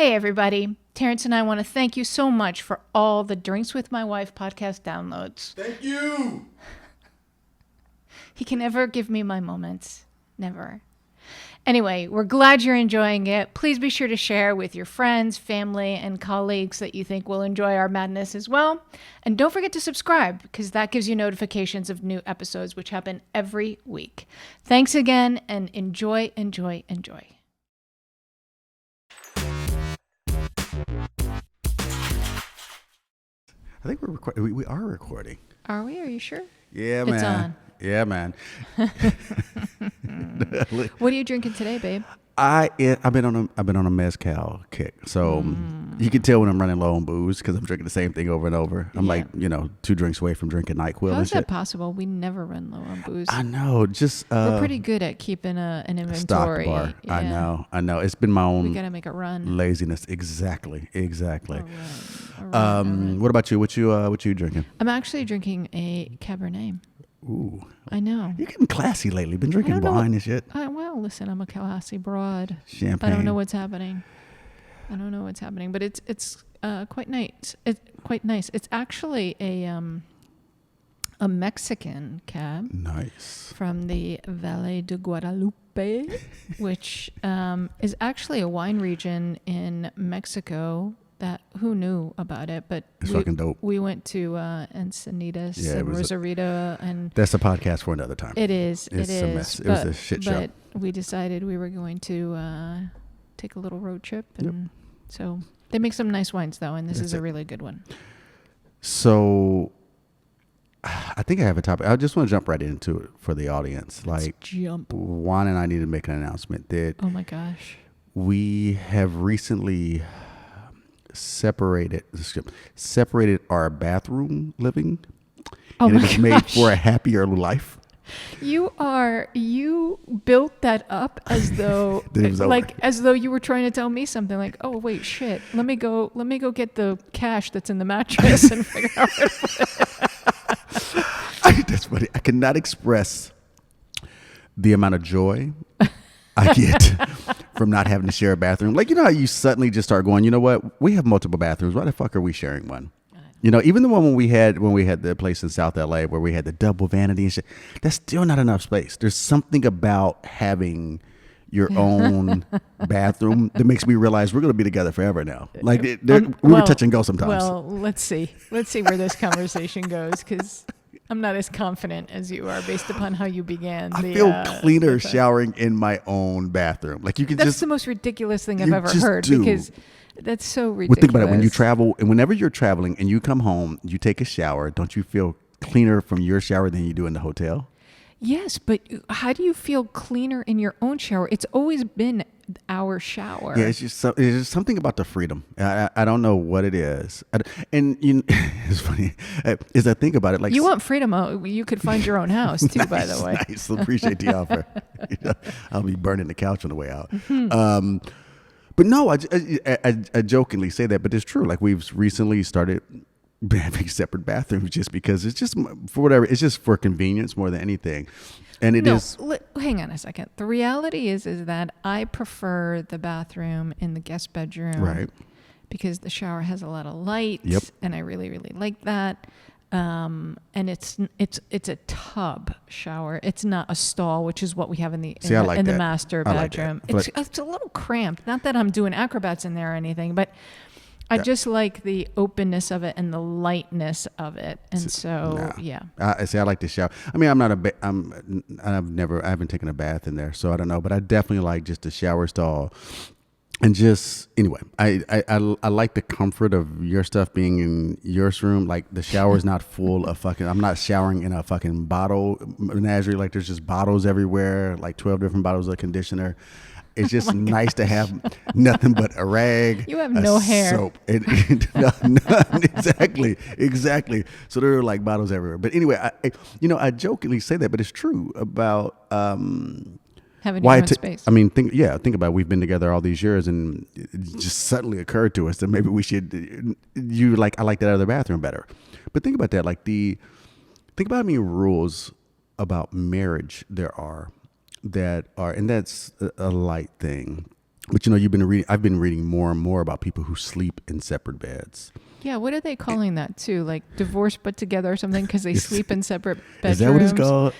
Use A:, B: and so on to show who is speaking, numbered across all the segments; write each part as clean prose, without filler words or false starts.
A: Hey, everybody. Terrence and I want to thank you so much for all the Drinks with My Wife podcast downloads.
B: Thank you.
A: He can never give me my moments. Never. Anyway, we're glad you're enjoying it. Please be sure to share with your friends, family, and colleagues that you think will enjoy our madness as well. And don't forget to subscribe because that gives you notifications of new episodes, which happen every week. Thanks again and enjoy, enjoy, enjoy.
B: I think we're recording. We are recording.
A: Are we? Are you sure?
B: Yeah, man.
A: It's on.
B: Yeah, man.
A: What are you drinking today, babe?
B: I've been on a mezcal kick, so you can tell when I'm running low on booze because I'm drinking the same thing over and over. I'm like 2 drinks away from drinking NyQuil.
A: How
B: and
A: is that
B: shit.
A: possible? We never run low on booze.
B: I know. Just
A: We're pretty good at keeping an inventory.
B: stock bar.
A: Yeah.
B: I know. It's been my
A: We
B: own
A: gotta make it run.
B: laziness. Exactly.
A: All right.
B: What about you? What you drinking?
A: I'm actually drinking a Cabernet.
B: Ooh,
A: I know.
B: you're getting classy lately. Been drinking wine and shit.
A: Well, listen, I'm a classy broad.
B: Champagne.
A: I don't know what's happening. But it's quite nice. It's quite nice. It's actually a Mexican cab.
B: Nice.
A: From the Valle de Guadalupe, which is actually a wine region in Mexico. That who knew about it? But
B: It's fucking dope.
A: We went to Encinitas and Rosarito, and
B: that's a podcast for another time.
A: it is.
B: It's
A: it
B: a
A: is.
B: mess. It was a shit show.
A: But we decided we were going to take a little road trip, and so they make some nice wines though, and this is a really good one.
B: So, I think I have a topic. I just want to jump right into it for the audience.
A: Let's jump.
B: Juan and I need to make an announcement that
A: Oh my gosh.
B: we have recently separated our bathroom living, and it is made for a happier life.
A: You built that up as though as though you were trying to tell me something like, oh wait, shit, let me go get the cash that's in the mattress and figure out where to put it.
B: That's funny. I cannot express the amount of joy I get from not having to share a bathroom. Like, you know how you suddenly just start going, you know what? We have multiple bathrooms. Why the fuck are we sharing one? You know, even the one when we had the place in South LA where we had the double vanity and shit, that's still not enough space. There's something about having your own bathroom that makes me realize we're going to be together forever now. Like we were touch and go sometimes.
A: Well, let's see where this conversation goes, because I'm not as confident as you are based upon how you began.
B: I feel cleaner showering in my own bathroom. Like you can
A: That's the most ridiculous thing I've ever heard, because that's so ridiculous.
B: Well, think about it. When you travel, and whenever you're traveling and you come home, you take a shower. Don't you feel cleaner from your shower than you do in the hotel?
A: Yes, but how do you feel cleaner in your own shower? It's always been our shower.
B: Yeah, it's just something about the freedom. I don't know what it is. And it's funny. As I think about it, like
A: you want freedom, you could find your own house too.
B: Nice,
A: by the way,
B: nice. Appreciate the offer. I'll be burning the couch on the way out. But no, I jokingly say that, but it's true. Like we've recently started having separate bathrooms just because it's just for whatever. It's just for convenience more than anything. And it is.
A: Hang on a second. The reality is that I prefer the bathroom in the guest bedroom,
B: right?
A: Because the shower has a lot of light, and I really, really like that. And it's a tub shower. It's not a stall, which is what we have in the master bedroom. It's a little cramped. Not that I'm doing acrobats in there or anything, but I just like the openness of it and the lightness of it. And
B: I like the shower. I mean, I haven't taken a bath in there, so I don't know, but I definitely like just the shower stall. And just anyway, I like the comfort of your stuff being in your room. Like the shower is not full of fucking. I'm not showering in a fucking bottle menagerie. Like there's just bottles everywhere, like 12 different bottles of conditioner. It's just nice to have nothing but a rag.
A: You have no hair.
B: Soap. None. Exactly. So there are like bottles everywhere. But anyway, I jokingly say that, but it's true about
A: having your own space.
B: I mean, think about it. We've been together all these years, and it just suddenly occurred to us that maybe we should. I like that other bathroom better. But think about that. Think about how many rules about marriage there are. And that's a light thing, But I've been reading more and more about people who sleep in separate beds.
A: Yeah, what are they calling that too? Like divorced but together or something because they sleep in separate bedrooms.
B: Is that what it's called?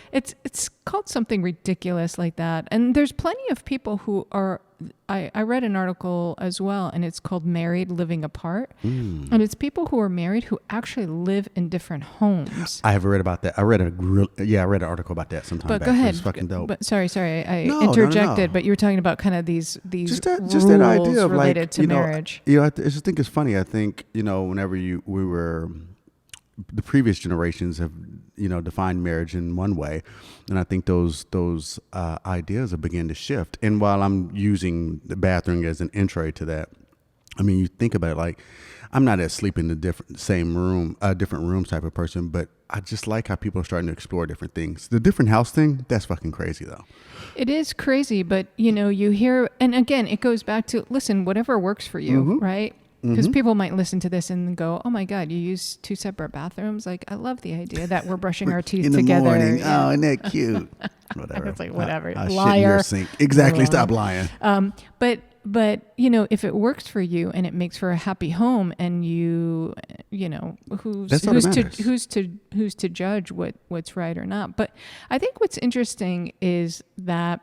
A: It's called something ridiculous like that. And there's plenty of people who are. I read an article as well, and it's called "Married Living Apart," and it's people who are married who actually live in different homes.
B: I have read about that. I read an article about that sometime
A: But
B: back.
A: go ahead.
B: It was fucking dope.
A: But sorry, I
B: No,
A: interjected.
B: no.
A: But you were talking about kind of these
B: just
A: rules
B: that idea of
A: related
B: like,
A: to marriage.
B: I just think it's funny. I think, whenever the previous generations have, defined marriage in one way, and I think those ideas have begun to shift. And while I'm using the bathroom as an intro to that, I mean, you think about it, like, I'm not asleep in the different rooms type of person, but I just like how people are starting to explore different things. The different house thing, that's fucking crazy though.
A: It is crazy, but you hear, and again, it goes back to, listen, whatever works for you, right? Because people might listen to this and go, "Oh my God, you use 2 separate bathrooms." Like, I love the idea that we're brushing our teeth
B: in the
A: together.
B: morning.
A: Yeah.
B: Oh, isn't that cute? Whatever.
A: It's like, whatever.
B: I shit in
A: Liar.
B: your sink. Exactly. Stop lying.
A: But if it works for you and it makes for a happy home, and
B: That's all that matters.
A: who's to judge what's right or not. But I think what's interesting is that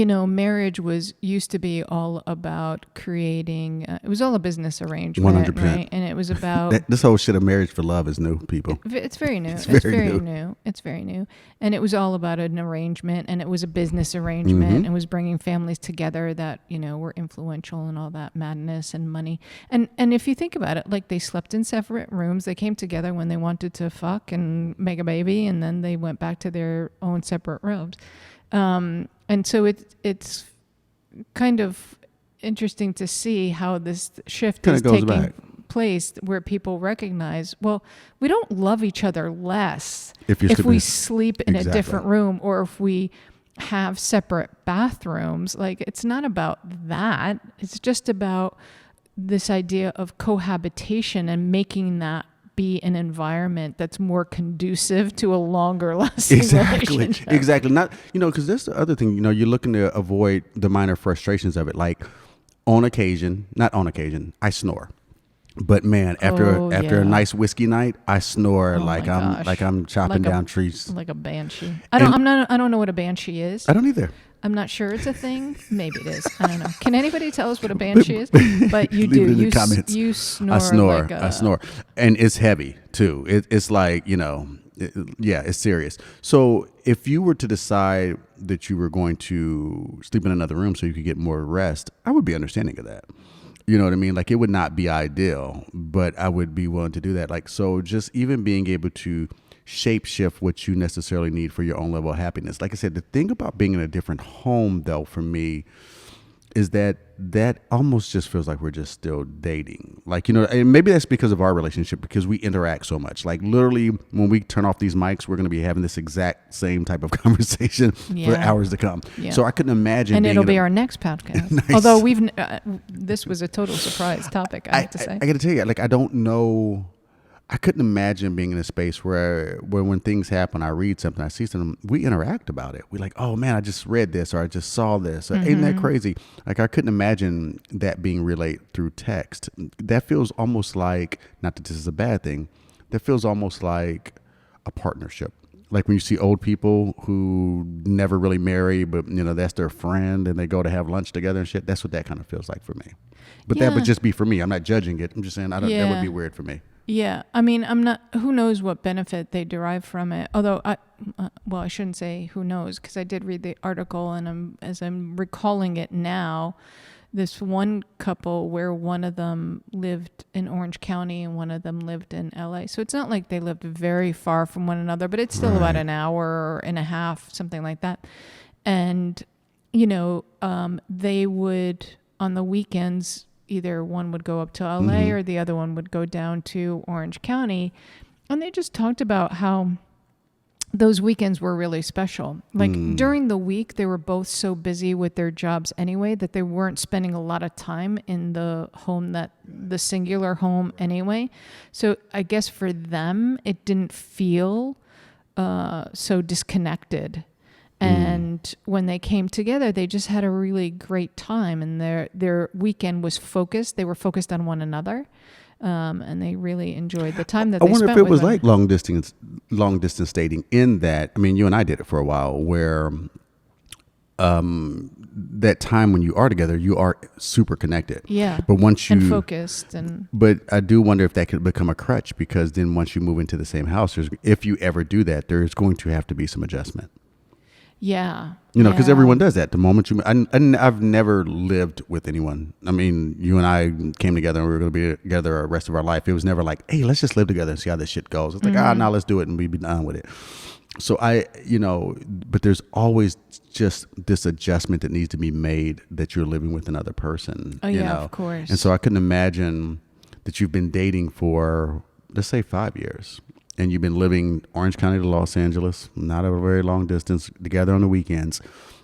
A: marriage used to be all about creating. It was all a business arrangement,
B: 100%.
A: right? And it was about
B: This whole shit of marriage for love is new, people.
A: It's very new.
B: It's
A: It's
B: very
A: very
B: new.
A: new. It's very new. And it was all about an arrangement, and it was a business arrangement, and it was bringing families together that, were influential and all that madness and money. And if you think about it, like, they slept in separate rooms. They came together when they wanted to fuck and make a baby, and then they went back to their own separate rooms. And so it's kind of interesting to see how this shift is taking place, where people recognize, well, we don't love each other less if we sleep in a different room, or if we have separate bathrooms. Like, it's not about that. It's just about this idea of cohabitation and making that be an environment that's more conducive to a longer lasting relationship.
B: Exactly. Not, because that's the other thing, you're looking to avoid the minor frustrations of it. Like, not on occasion, I snore. But man, after a nice whiskey night, I snore like I'm chopping down trees.
A: Like a banshee. I don't know what a banshee is.
B: I don't either.
A: I'm not sure it's a thing. Maybe it is. I don't know. Can anybody tell us what a banshee is? But you do.
B: Leave it in the comments.
A: You snore.
B: I snore. And it's heavy too. It's like, it's serious. So if you were to decide that you were going to sleep in another room so you could get more rest, I would be understanding of that. You know what I mean? Like, it would not be ideal, but I would be willing to do that. Like, so just even being able to shape shift what you necessarily need for your own level of happiness. Like I said, the thing about being in a different home, though, for me, is that almost just feels like we're just still dating. Like, and maybe that's because of our relationship, because we interact so much. Like, literally, when we turn off these mics, we're going to be having this exact same type of conversation for hours to come. Yeah. So I couldn't imagine.
A: And it'll be our next podcast. Nice. Although this was a total surprise topic, I have to say.
B: I got to tell you, like, I don't know. I couldn't imagine being in a space where when things happen, I read something, I see something, we interact about it. We're like, oh man, I just read this, or I just saw this. Ain't that crazy? Like, I couldn't imagine that being relayed through text. That feels almost like, not that this is a bad thing, that feels almost like a partnership. Like when you see old people who never really marry, but that's their friend, and they go to have lunch together and shit. That's what that kind of feels like for me. But that would just be for me. I'm not judging it. I'm just saying that would be weird for me.
A: Yeah. I mean, I'm not, who knows what benefit they derive from it. Although I shouldn't say who knows, because I did read the article, and as I'm recalling it now, this one couple where one of them lived in Orange County and one of them lived in LA. So it's not like they lived very far from one another, but it's still about an hour and a half, something like that. And, they would, on the weekends, either one would go up to LA or the other one would go down to Orange County. And they just talked about how those weekends were really special. Like during the week, they were both so busy with their jobs anyway that they weren't spending a lot of time in the singular home anyway. So I guess for them, it didn't feel so disconnected. And when they came together, they just had a really great time, and their weekend was focused. They were focused on one another, and they really enjoyed the time that
B: I
A: they
B: wonder
A: spent
B: if it
A: with
B: was
A: one
B: like long distance dating in that, I mean, you and I did it for a while where that time when you are together, you are super connected.
A: Yeah.
B: But once
A: and
B: you,
A: focused and
B: but I do wonder if that could become a crutch, because then once you move into the same house, if you ever do that, there's going to have to be some adjustment.
A: yeah.
B: You know, because
A: yeah.
B: everyone does that. The moment I've never lived with anyone. I mean, you and I came together and we were going to be together the rest of our life. It was never like, hey, let's just live together and see how this shit goes. It's like, now let's do it and we be done with it. So but there's always just this adjustment that needs to be made that you're living with another person.
A: Oh,
B: you
A: yeah,
B: know?
A: of course.
B: And so I couldn't imagine that you've been dating for, let's say, 5 years. And you've been living Orange County to Los Angeles, not a very long distance, together on the weekends.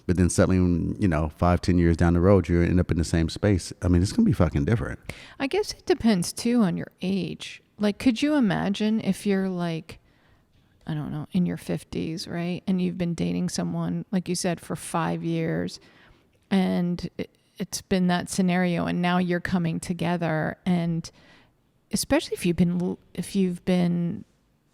B: But then suddenly, 5-10 years down the road, you end up in the same space. I mean, it's going to be fucking different.
A: I guess it depends too on your age. Like, could you imagine if you're like, I don't know, in your 50s, right? And you've been dating someone, like you said, for 5 years, and it's been that scenario, and now you're coming together, and especially if you've been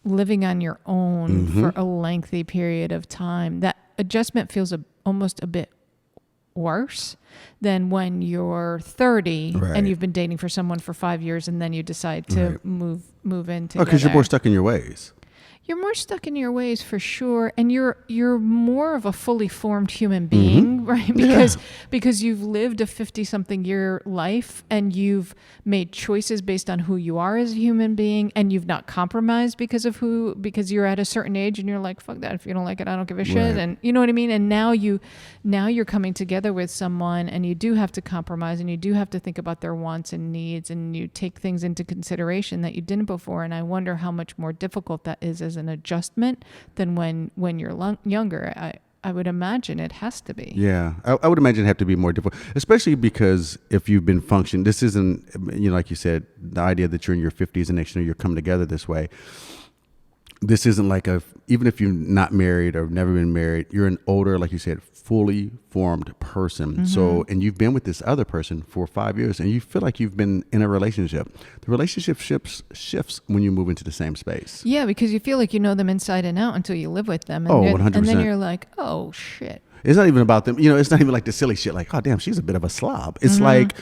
A: living on your own for a lengthy period of time, that adjustment feels almost a bit worse than when you're 30 and you've been dating for someone for 5 years, and then you decide to move in together.
B: Because you're more stuck in your ways.
A: You're more stuck in your ways for sure, and you're more of a fully formed human being, right? Because you've lived a 50-something year life, and you've made choices based on who you are as a human being, and you've not compromised because you're at a certain age, and you're like, fuck that, if you don't like it, I don't give a shit, and you know what I mean? And now you're coming together with someone, and you do have to compromise, and you do have to think about their wants and needs, and you take things into consideration that you didn't before. And I wonder how much more difficult that is as an adjustment than when you're younger. I would imagine it has to be.
B: Yeah, I would imagine it have to be more difficult, especially because if you've been functioning, this isn't, like you said, the idea that you're in your 50s and next year you're coming together this way. This isn't like even if you're not married or never been married, you're an older, like you said, fully formed person. So, and you've been with this other person for 5 years, and you feel like you've been in a relationship. The relationship shifts when you move into the same space.
A: Yeah, because you feel like you know them inside and out until you live with them. And
B: 100%.
A: And then you're like, oh, shit.
B: It's not even about them. It's not even like the silly shit like, oh, damn, she's a bit of a slob. It's like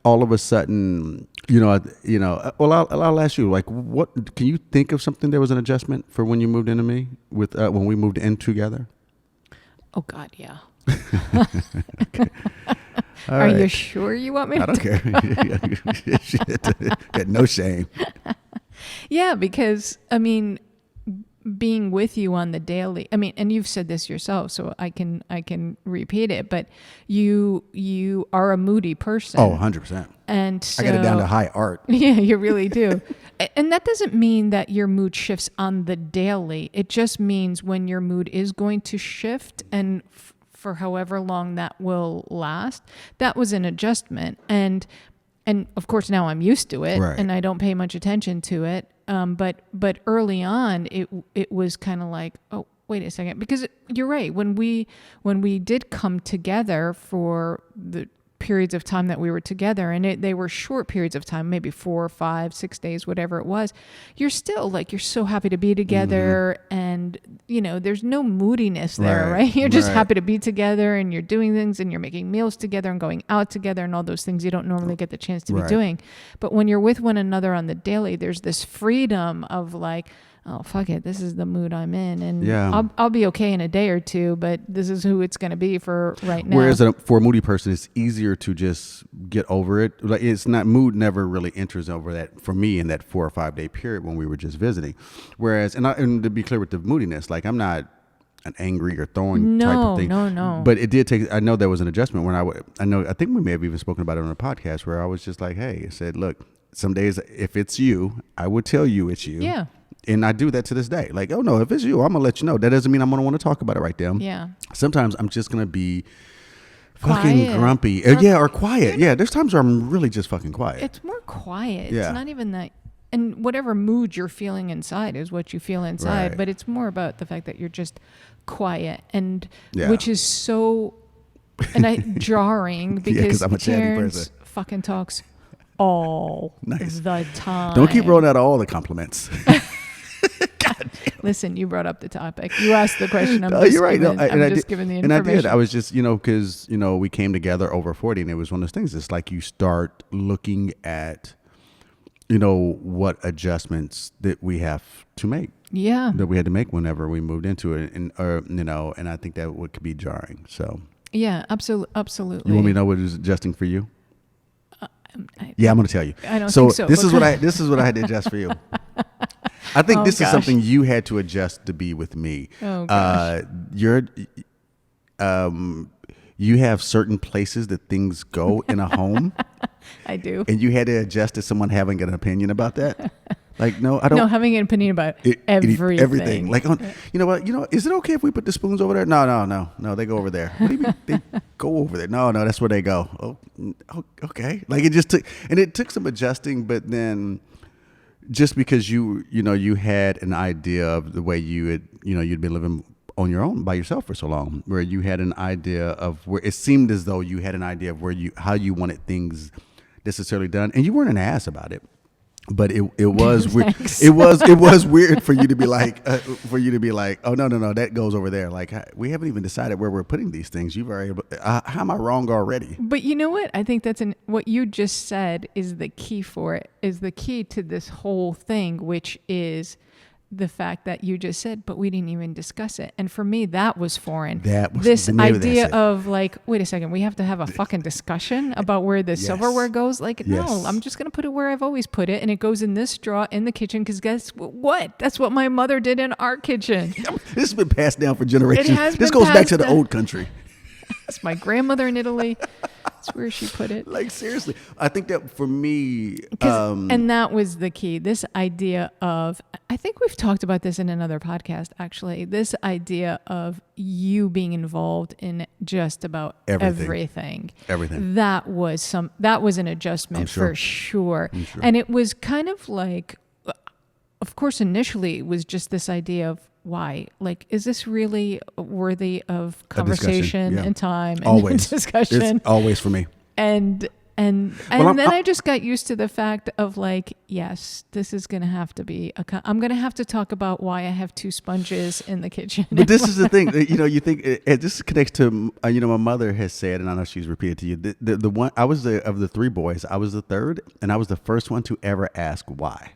B: all of a sudden, well, I'll ask you, like, what can you think of something that was an adjustment for when you moved into me when we moved in together?
A: Oh, God, yeah.
B: Okay.
A: Are you sure you want me to?
B: I don't care. Shit. Got no shame.
A: Yeah, because, I mean, being with you on the daily, I mean, and you've said this yourself, so I can repeat it, but you are a moody person.
B: Oh, 100%.
A: And so,
B: I got it down to high art.
A: Yeah, you really do. And that doesn't mean that your mood shifts on the daily. It just means when your mood is going to shift, and for however long that will last, that was an adjustment. And of course now I'm used to it, and I don't pay much attention to it. But early on, it was kind of like, oh, wait a second, because you're right. When we did come together for the periods of time that we were together, and they were short periods of time, maybe 4 or 5, 6 days, whatever it was, you're still like, you're so happy to be together, and there's no moodiness there, right? You're just happy to be together, and you're doing things, and you're making meals together and going out together and all those things you don't normally get the chance to be doing. But when you're with one another on the daily, there's this freedom of like, oh, fuck it, this is the mood I'm in, and I'll be okay in a day or two, but this is who it's going to be for right now.
B: Whereas for a moody person, it's easier to just get over it. Like, it's not, mood never really enters over that for me in that 4 or 5 day period when we were just visiting. Whereas, and to be clear with the moodiness, like, I'm not an angry or thorn type of thing.
A: No.
B: But it did take, I know there was an adjustment when I think we may have even spoken about it on a podcast where I was just like, hey, I said, look, some days if it's you, I would tell you it's you.
A: Yeah.
B: And I do that to this day. Like, oh no, if it's you, I'm gonna let you know. That doesn't mean I'm gonna want to talk about it right there.
A: Yeah.
B: Sometimes I'm just gonna be fucking grumpy. Or quiet. Yeah. There's times where I'm really just fucking quiet.
A: It's more quiet.
B: Yeah.
A: It's not even that. And whatever mood you're feeling inside is what you feel inside.
B: Right.
A: But it's more about the fact that you're just quiet, and
B: Yeah.
A: which is so jarring because
B: 'cause I'm a chatty
A: Terrence
B: person.
A: fucking talks all
B: Nice.
A: the time.
B: Don't keep rolling out all the compliments.
A: Listen, you brought up the topic. You asked the question. I'm just
B: You're right.
A: giving,
B: No,
A: I'm just giving the
B: and I
A: information.
B: did. I was just, because, we came together over 40, and it was one of those things. It's like you start looking at, what adjustments that we have to make,
A: Yeah.
B: that we had to make whenever we moved into it. And I think that could be jarring. So
A: Yeah, absolutely.
B: you want me to know what is adjusting for you?
A: I-
B: Yeah, I'm going to tell you.
A: I don't think so.
B: This is what I had to adjust for you. I think this is
A: gosh.
B: something you had to adjust to be with me.
A: Oh, gosh.
B: You have certain places that things go in a home,
A: I do.
B: and you had to adjust to someone having an opinion about that. Like, no, I don't.
A: No, having an opinion about everything.
B: Everything. Like, you know what? Is it okay if we put the spoons over there? No. They go over there. What do you mean they go over there? No, that's where they go. Oh, okay. Like, it just took some adjusting, but then just because you had an idea of the way you'd been living on your own by yourself for so long, where you had an idea of where it seemed as though you had an idea of how you wanted things necessarily done, and you weren't an ass about it. But it was weird. It was weird for you to be like, oh no, that goes over there. Like, we haven't even decided where we're putting these things. You've already. How am I wrong already?
A: But you know what? I think what you just said is the key for it. Is the key to this whole thing, which is the fact that you just said, but we didn't even discuss it. And for me, that was foreign.
B: That was
A: this
B: maybe
A: idea
B: that's it.
A: of like, wait a second, we have to have a fucking discussion about where the silverware goes. Like, no,
B: Yes.
A: I'm just going to put it where I've always put it. And it goes in this drawer in the kitchen. Cause guess what? That's what my mother did in our kitchen.
B: This has been passed down for generations.
A: It has
B: This
A: been
B: goes back
A: passed
B: to the
A: down.
B: old country.
A: It's my grandmother in Italy. That's where she put it.
B: Like, seriously, I think that for me,
A: And that was the key. This idea of, I think we've talked about this in another podcast, actually, this idea of you being involved in just about everything. That was an adjustment for sure. And it was kind of like, of course, initially it was just this idea of, why? Like, is this really worthy of conversation and time and
B: always
A: discussion?
B: It's always for me.
A: And then I just got used to the fact of like, yes, this is going to have to be I'm going to have to talk about why I have 2 sponges in the kitchen.
B: But this is the thing, you think this connects to, my mother has said, and I know she's repeated to you, the one, of the 3 boys, I was the third, and I was the first one to ever ask why.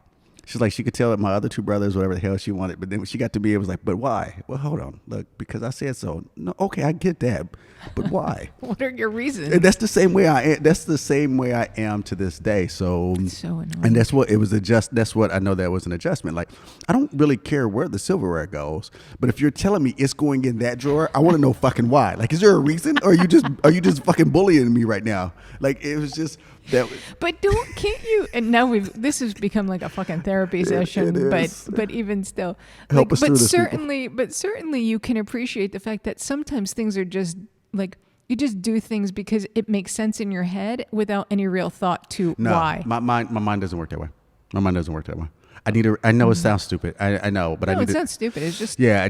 B: She's like, she could tell my other 2 brothers whatever the hell she wanted, but then when she got to me, it was like, but why? Well, hold on, look, because I said so. No, okay, I get that, but why?
A: What are your reasons?
B: And that's the same way I am. That's the same way I am to this day. So,
A: it's so annoying.
B: and that's what it was. That's what I know that was an adjustment. Like, I don't really care where the silverware goes, but if you're telling me it's going in that drawer, I want to know fucking why. Like, is there a reason, or are you just fucking bullying me right now? Like, it was just that.
A: But can't you? And now this has become like a fucking therapy session. But even still,
B: Help us through this,
A: certainly you can appreciate the fact that sometimes things are just like, you just do things because it makes sense in your head without any real thought to why.
B: My mind doesn't work that way. My mind doesn't work that way. I know it sounds stupid. I know, but
A: no,
B: I need
A: it's not stupid. It's just
B: I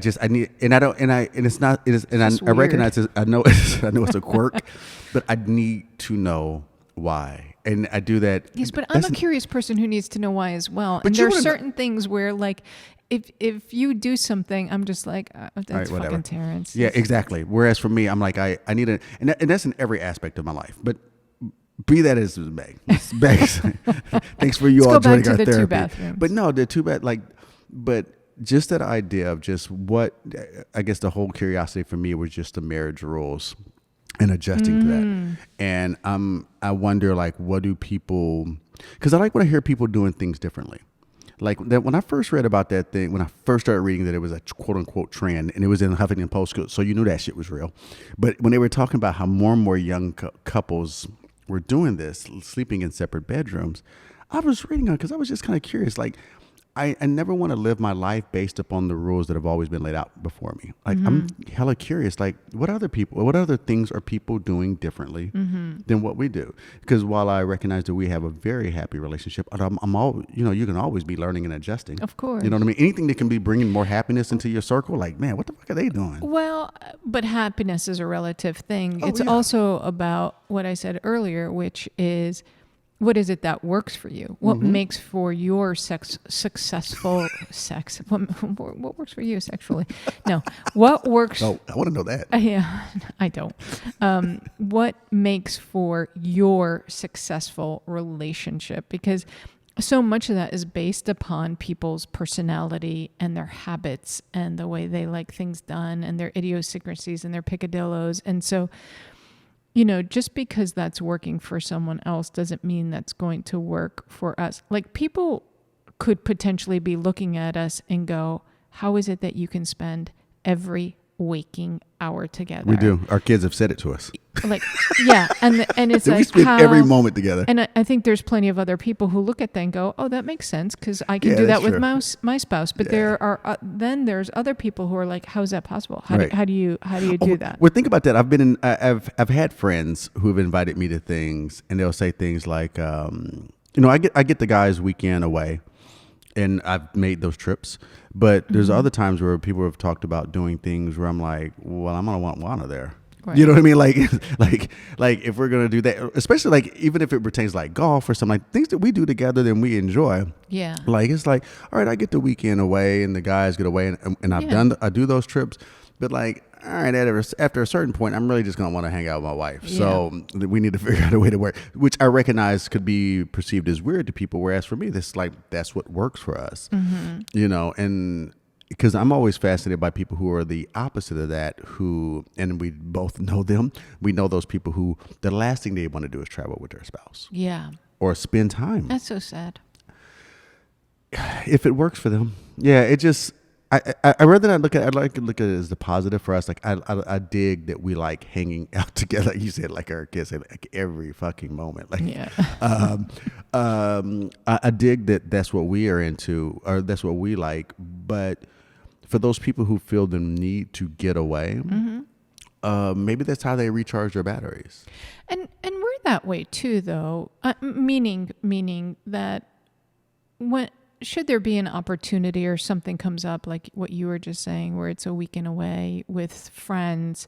B: recognize it. I know it's a quirk, but I need to know why, and I do that.
A: Yes, but I'm a curious person who needs to know why as well. And there are certain things where, like, if you do something, I'm just like, that's right, fucking Terrence.
B: Yeah, exactly. Whereas for me, I'm like, I need it, and that's in every aspect of my life. But be that as it may, thanks for you all joining our therapy.
A: 2 bathrooms.
B: But no, the 2 bed, but just that idea of just what, I guess the whole curiosity for me was just the marriage rules and adjusting to that. And I wonder, like, what do people, because I like when I hear people doing things differently. Like that, when I first read about that thing, when I first started reading that it was a quote unquote trend, and it was in Huffington Post, so you knew that shit was real. But when they were talking about how more and more young couples were doing this, sleeping in separate bedrooms, I was reading on because I was just kind of curious. Like, I never want to live my life based upon the rules that have always been laid out before me. Like I'm hella curious, like what other things are people doing differently than what we do? Because while I recognize that we have a very happy relationship, I'm all, you can always be learning and adjusting.
A: Of course.
B: You know what I mean? Anything that can be bringing more happiness into your circle, like, man, what the fuck are they doing?
A: Well, but happiness is a relative thing.
B: Oh,
A: It's
B: yeah.
A: also about what I said earlier, which is what is it that works for you? What makes for your successful sex? What works for you sexually? No, what works?
B: Oh, I want to know that.
A: Yeah, I don't. What makes for your successful relationship? Because so much of that is based upon people's personality and their habits and the way they like things done and their idiosyncrasies and their picadillos. And so, just because that's working for someone else doesn't mean that's going to work for us. Like people could potentially be looking at us and go, how is it that you can spend every waking hour together?
B: We do. Our kids have said it to us.
A: Like, yeah. And it's
B: That
A: like
B: we spend
A: how,
B: every moment together.
A: and I think there's plenty of other people who look at that and go, oh, that makes sense because I can
B: Yeah,
A: do that
B: that's
A: with
B: true.
A: my spouse. But there are then there's other people who are like, how is that possible? How
B: Right.
A: do you do that?
B: Well, think about that. I've had friends who have invited me to things, and they'll say things like, I get the guys' weekend away, and I've made those trips. But there's other times where people have talked about doing things where I'm like, well, I'm gonna want Uana there.
A: Right.
B: You know what I mean? Like if we're gonna do that, especially like even if it pertains like golf or something, like things that we do together then we enjoy.
A: Yeah.
B: Like it's like, all right, I get the weekend away and the guys get away, and I do those trips, but like, all right, after a certain point, I'm really just gonna want to hang out with my wife. So we need to figure out a way to work, which I recognize could be perceived as weird to people. Whereas for me, that's what works for us. And because I'm always fascinated by people who are the opposite of that, and we both know them. We know those people who the last thing they want to do is travel with their spouse.
A: Yeah.
B: Or spend time.
A: That's so sad.
B: If it works for them. Yeah, it just, I rather not look at it, I'd like to look at it as the positive for us. Like I dig that we like hanging out together. Like you said, like our kids say, like every fucking moment. Like,
A: Yeah.
B: I dig that that's what we are into, or that's what we like. But for those people who feel the need to get away, maybe that's how they recharge their batteries.
A: And we're that way too, though. Meaning that should there be an opportunity or something comes up like what you were just saying, where it's a weekend away with friends,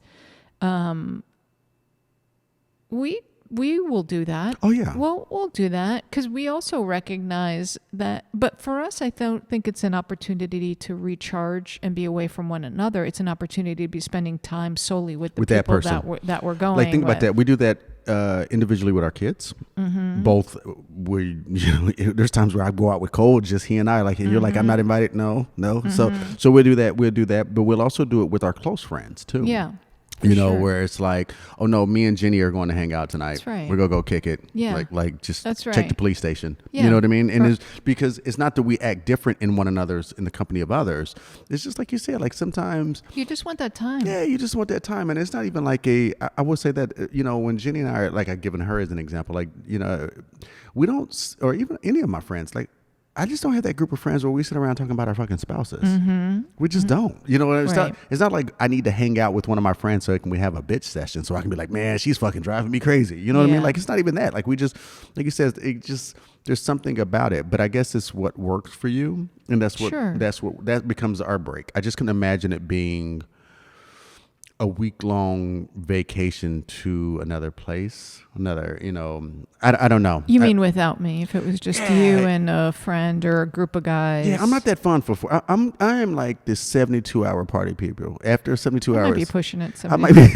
A: we will do that.
B: Oh, yeah.
A: We'll do that because we also recognize that. But for us, I don't think it's an opportunity to recharge and be away from one another. It's an opportunity to be spending time solely with the
B: With that
A: people
B: person.
A: that we're going.
B: Like think about
A: with.
B: that. We do that individually with our kids. Both. There's times where I go out with Cole, just he and I. Like, and you're like, I'm not invited. No. So we'll do that. But we'll also do it with our close friends too.
A: Yeah.
B: Sure. Where it's like, oh no, me and Jenny are going to hang out tonight.
A: That's right.
B: We're gonna go kick it.
A: Yeah.
B: Like just
A: That's
B: check
A: right.
B: the police station.
A: Yeah.
B: You know what I mean? And it's because it's not that we act different in one another's in the company of others. It's just like you said, like sometimes
A: You just want that time.
B: yeah, you just want that time. And it's not even like I will say that, when Jenny and I are, like I've given her as an example, like, we don't, or even any of my friends, like, I just don't have that group of friends where we sit around talking about our fucking spouses. We just don't. It's not like I need to hang out with one of my friends so we have a bitch session so I can be like, man, she's fucking driving me crazy. You know what I mean? Like, it's not even that. Like, we just, like you said, there's something about it. But I guess it's what works for you. And that becomes our break. I just can imagine it being a week-long vacation to another place, I don't know.
A: You mean without me? If it was just you and a friend or a group of guys?
B: Yeah, I'm not that fun for. I am like this 72-hour party people. After 72
A: I
B: hours,
A: might be pushing it.
B: I might be.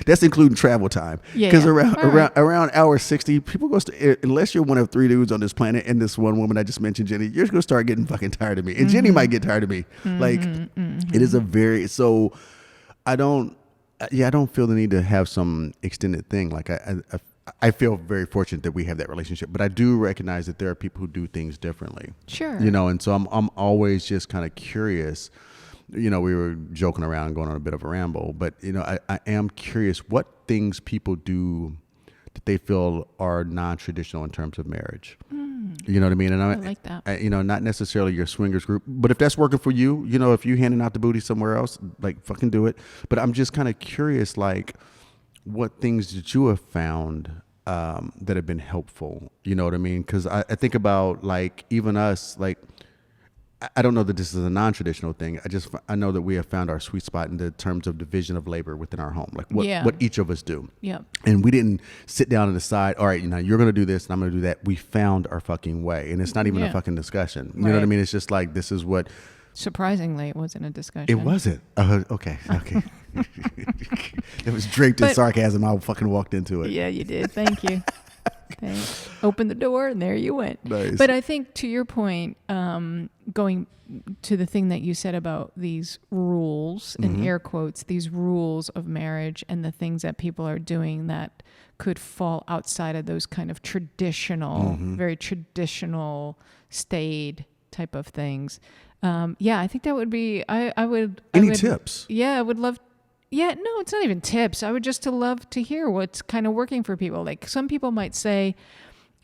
B: That's including travel time.
A: Yeah,
B: Because
A: yeah.
B: around hour 60, people go unless you're one of 3 dudes on this planet and this one woman I just mentioned, Jenny, you're gonna start getting fucking tired of me, and Jenny might get tired of me. Like, it is a very so. I don't feel the need to have some extended thing. Like I feel very fortunate that we have that relationship, but I do recognize that there are people who do things differently.
A: Sure.
B: And so I'm always just kind of curious. We were joking around and going on a bit of a ramble, but I am curious what things people do that they feel are non-traditional in terms of marriage. You know what I mean? And
A: I like that.
B: Not necessarily your swingers group, but if that's working for you, if you're handing out the booty somewhere else, like fucking do it. But I'm just kind of curious, like, what things that you have found that have been helpful? You know what I mean? Because I think about, like, even us, like, I don't know that this is a non-traditional thing. I know that we have found our sweet spot in the terms of division of labor within our home, like what each of us do.
A: Yeah.
B: And we didn't sit down and decide, all right, you're going to do this and I'm going to do that. We found our fucking way, and it's not even a fucking discussion. You know what I mean? It's just like, this is what.
A: Surprisingly, it wasn't a discussion.
B: It wasn't. Okay. It was draped in sarcasm. I fucking walked into it.
A: Yeah, you did. Thank you. Thanks. Open the door and there you went.
B: Nice.
A: But I think, to your point, going to the thing that you said about these rules, in air quotes, these rules of marriage and the things that people are doing that could fall outside of those kind of traditional, very traditional, staid type of things. I think that would be, I would.
B: Any tips?
A: Yeah, I would love. Yeah, no, it's not even tips. I would just love to hear what's kind of working for people. Like, some people might say,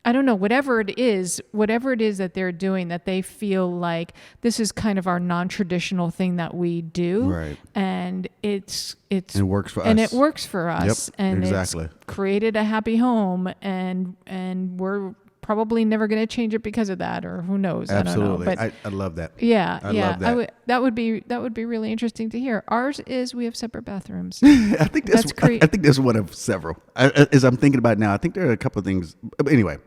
A: I don't know, whatever it is that they're doing, that they feel like this is kind of our non-traditional thing that we do.
B: Right.
A: And it
B: works for us.
A: And it works for us.
B: Yep,
A: and
B: exactly.
A: It's created a happy home, and we're probably never going to change it because of that, or who knows.
B: Absolutely.
A: I don't know. But
B: I love that.
A: Yeah.
B: I love that.
A: That would be really interesting to hear. Ours is, we have separate bathrooms.
B: I think that's one of several. As I'm thinking about it now, I think there are a couple of things. But anyway,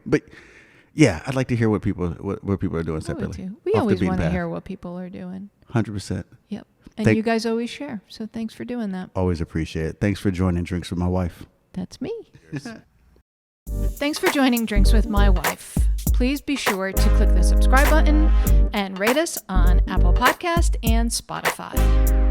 B: yeah, I'd like to hear what people are doing separately.
A: We always want to hear what people are doing.
B: 100%.
A: Yep. And you guys always share. So thanks for doing that.
B: Always appreciate it. Thanks for joining Drinks with My Wife.
A: That's me. Thanks for joining Drinks with My Wife. Please be sure to click the subscribe button and rate us on Apple Podcast and Spotify.